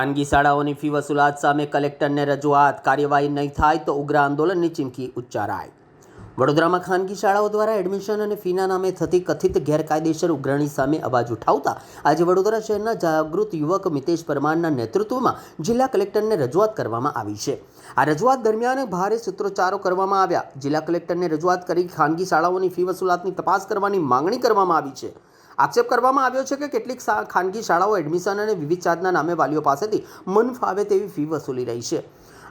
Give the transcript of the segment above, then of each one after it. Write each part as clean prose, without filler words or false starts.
ખાનગી શાળાઓની ફી વસૂલાત સામે કલેક્ટરને રજૂઆત, કાર્યવાહી નહીં થાય તો ઉગ્ર આંદોલનની ચીમકી ઉચ્ચારાઈ। વડોદરામાં ખાનગી શાળાઓ દ્વારા એડમિશન અને ફીના નામે થતી કથિત ગેરકાયદેસર ઉઘરાણી સામે અવાજ ઉઠાવતા આજે વડોદરા શહેરના જાગૃત યુવક મિતેશ પરમારના નેતૃત્વમાં જિલ્લા કલેક્ટરને રજૂઆત કરવામાં આવી છે। આ રજૂઆત દરમિયાન ભારે સૂત્રોચ્ચારો કરવામાં આવ્યા। જિલ્લા કલેક્ટરને રજૂઆત કરી ખાનગી શાળાઓની ફી વસૂલાતની તપાસ કરવાની માંગણી કરવામાં આવી છે। આક્ષેપ કરવામાં આવ્યો છે કે કેટલીક ખાનગી શાળાઓ એડમિશન અને વિવિધ ચાર્જના નામે વાલીઓ પાસેથી મન ફાવે તેવી ફી વસૂલી રહી છે।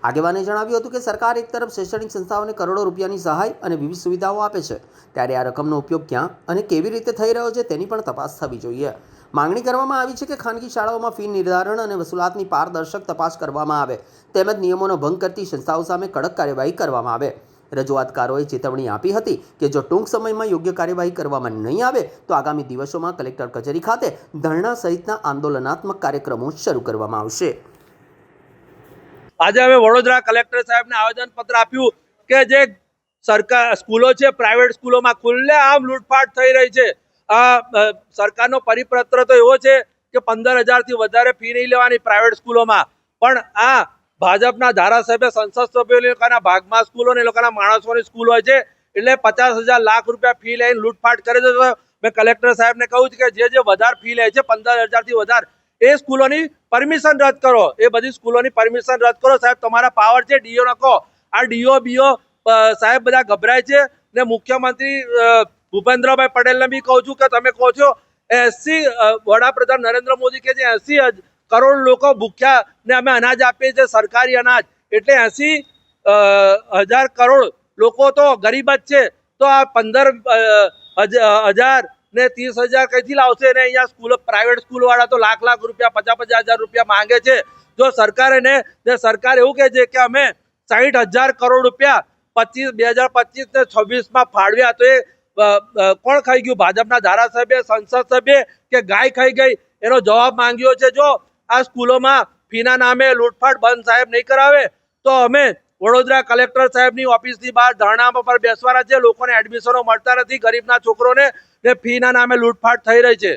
આગેવાને જણાવ્યું હતું કે સરકાર એક તરફ શૈક્ષણિક સંસ્થાઓને કરોડો રૂપિયાની સહાય અને વિવિધ સુવિધાઓ આપે છે, ત્યારે આ રકમનો ઉપયોગ ક્યાં અને કેવી રીતે થઈ રહ્યો છે તેની પણ તપાસ થવી જોઈએ। માંગણી કરવામાં આવી છે કે ખાનગી શાળાઓમાં ફી નિર્ધારણ અને વસૂલાતની પારદર્શક તપાસ કરવામાં આવે તેમજ નિયમોનો ભંગ કરતી સંસ્થાઓ સામે કડક કાર્યવાહી કરવામાં આવે। રજૂઆતકારોએ ચેતવણી આપી હતી કે જો ટૂંક સમયમાં યોગ્ય કાર્યવાહી કરવામાં નહીં આવે તો આગામી દિવસોમાં કલેક્ટર કચેરી ખાતે ધરણા સહિતના આંદોલનાત્મક કાર્યક્રમો શરૂ કરવામાં આવશે। આજે અમે વડોદરા કલેક્ટર સાહેબને આવેદનપત્ર આપ્યું કે જે સરકાર સ્કૂલો છે, પ્રાઇવેટ સ્કૂલોમાં ખુલ્લેઆમ લૂંટફાટ થઈ રહી છે। સરકારનો પરિપત્ર તો એવો છે કે 15,000થી વધારે ફી નહીં લેવાની પ્રાઇવેટ સ્કૂલોમાં, પણ આ ભાજપના ધારાસભ્ય, સંસદ સભ્યો લોકોના ભાગમાં સ્કૂલો ને લોકોના માણસોની સ્કૂલ હોય છે એટલે 50,000 લાખ રૂપિયા ફી લઈને લૂંટફાટ કરે છે। મેં કલેક્ટર સાહેબને કહ્યું કે જે વધારે ફી લે છે 15,000થી વધારે એ સ્કૂલોની પરમિશન રદ કરો, એ બધી સ્કૂલોની પરમિશન રદ કરો સાહેબ, તમારા પાવર છે। ડીઓ નકો, આ ડીઓ બીઓ સાહેબ બધા ગભરાય છે ને મુખ્યમંત્રી ભૂપેન્દ્રભાઈ પટેલને બી કહું છું કે તમે કહો છો 80 વડાપ્રધાન નરેન્દ્ર મોદી કે જે 80 કરોડ લોકો ભૂખ્યા ને અમે અનાજ આપીએ છીએ, સરકારી અનાજ, એટલે 80,000 કરોડ લોકો તો ગરીબ જ છે, તો આ 15,000 ને 30,000 કઈથી લાવશે? ને અહીંયા સ્કૂલો, પ્રાઇવેટ સ્કૂલ વાળા તો લાખ રૂપિયા, 50,000 રૂપિયા માંગે છે। જો સરકાર એવું કહે છે કે અમે 60,000 કરોડ રૂપિયા 2025 ને 26માં ફાળવ્યા, તો એ કોણ ખાઈ ગયું? ભાજપના ધારાસભ્ય, સંસદ સભ્ય કે ગાય ખાઈ ગઈ? એનો જવાબ માંગ્યો છે। જો આ સ્કૂલોમાં ફીના નામે લૂંટફાટ બંધ સાહેબ નહીં કરાવે તો અમે વડોદરા કલેક્ટર સાહેબની ઓફિસની બહાર ધરણા પર બેસવાના છે। લોકોને એડમિશનો મળતા નથી, ગરીબના છોકરોને ફીના નામે લૂંટફાટ થઈ રહી છે।